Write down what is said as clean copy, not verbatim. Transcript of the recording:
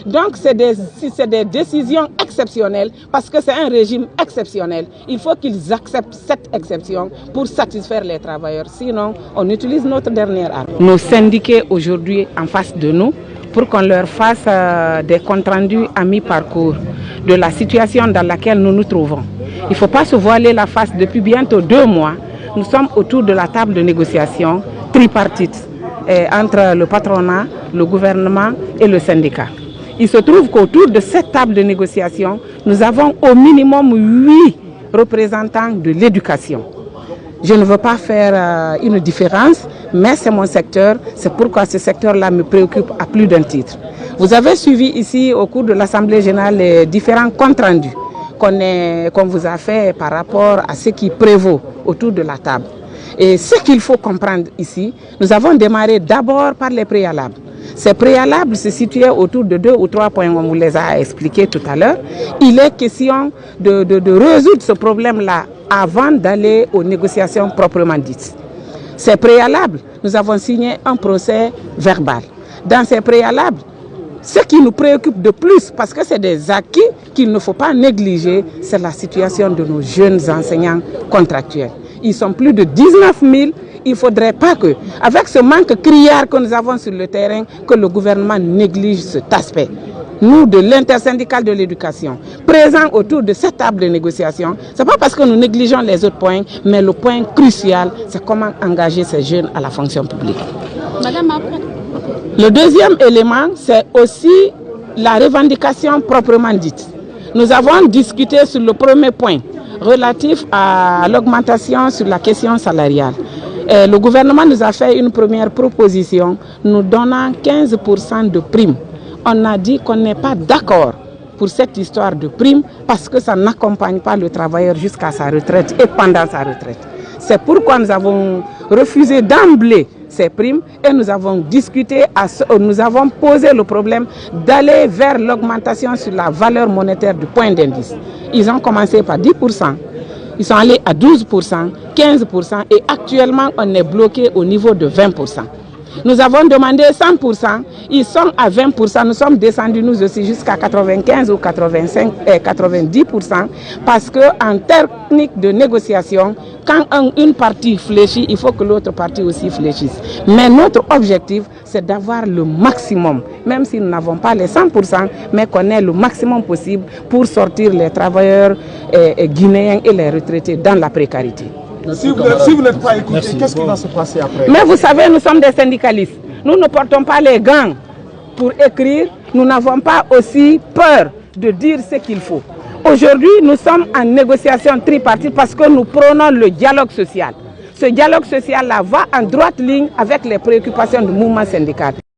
Donc si c'est des décisions exceptionnelles, parce que c'est un régime exceptionnel, il faut qu'ils acceptent cette exception pour satisfaire les travailleurs. Sinon, on utilise notre dernière arme. Nos syndiqués aujourd'hui en face de nous, pour qu'on leur fasse des comptes rendus à mi-parcours de la situation dans laquelle nous nous trouvons. Il ne faut pas se voiler la face. Depuis bientôt 2 mois, nous sommes autour de la table de négociation tripartite entre le patronat, le gouvernement et le syndicat. Il se trouve qu'autour de cette table de négociation, nous avons au minimum 8 représentants de l'éducation. Je ne veux pas faire une différence, mais c'est mon secteur, c'est pourquoi ce secteur-là me préoccupe à plus d'un titre. Vous avez suivi ici au cours de l'Assemblée générale les différents comptes rendus qu'on vous a fait par rapport à ce qui prévaut autour de la table. Et ce qu'il faut comprendre ici, nous avons démarré d'abord par les préalables. Ces préalables se situaient autour de 2 ou 3 points, on vous les a expliqués tout à l'heure. Il est question de résoudre ce problème-là avant d'aller aux négociations proprement dites. Ces préalables, nous avons signé un procès verbal. Dans ces préalables, ce qui nous préoccupe de plus, parce que c'est des acquis qu'il ne faut pas négliger, c'est la situation de nos jeunes enseignants contractuels. Ils sont plus de 19 000. Il ne faudrait pas que, avec ce manque criard que nous avons sur le terrain, que le gouvernement néglige cet aspect. Nous, de l'intersyndicale de l'éducation, présents autour de cette table de négociation, ce n'est pas parce que nous négligeons les autres points, mais le point crucial, c'est comment engager ces jeunes à la fonction publique. Madame, le deuxième élément, c'est aussi la revendication proprement dite. Nous avons discuté sur le premier point, relatif à l'augmentation sur la question salariale. Le gouvernement nous a fait une première proposition, nous donnant 15% de prime. On a dit qu'on n'est pas d'accord pour cette histoire de prime parce que ça n'accompagne pas le travailleur jusqu'à sa retraite et pendant sa retraite. C'est pourquoi nous avons refusé d'emblée ces primes et nous avons discuté, nous avons posé le problème d'aller vers l'augmentation sur la valeur monétaire du point d'indice. Ils ont commencé par 10%. Ils sont allés à 12%, 15% et actuellement on est bloqué au niveau de 20%. Nous avons demandé 100%, ils sont à 20%, nous sommes descendus nous aussi jusqu'à 95 ou 90% parce qu'en technique de négociation, quand une partie fléchit, il faut que l'autre partie aussi fléchisse. Mais notre objectif, c'est d'avoir le maximum, même si nous n'avons pas les 100%, mais qu'on ait le maximum possible pour sortir les travailleurs guinéens et les retraités dans la précarité. Si vous n'êtes pas écouté, qu'est-ce qui va se passer après? Mais vous savez, nous sommes des syndicalistes. Nous ne portons pas les gants pour écrire. Nous n'avons pas aussi peur de dire ce qu'il faut. Aujourd'hui, nous sommes en négociation tripartite parce que nous prônons le dialogue social. Ce dialogue social-là va en droite ligne avec les préoccupations du mouvement syndical.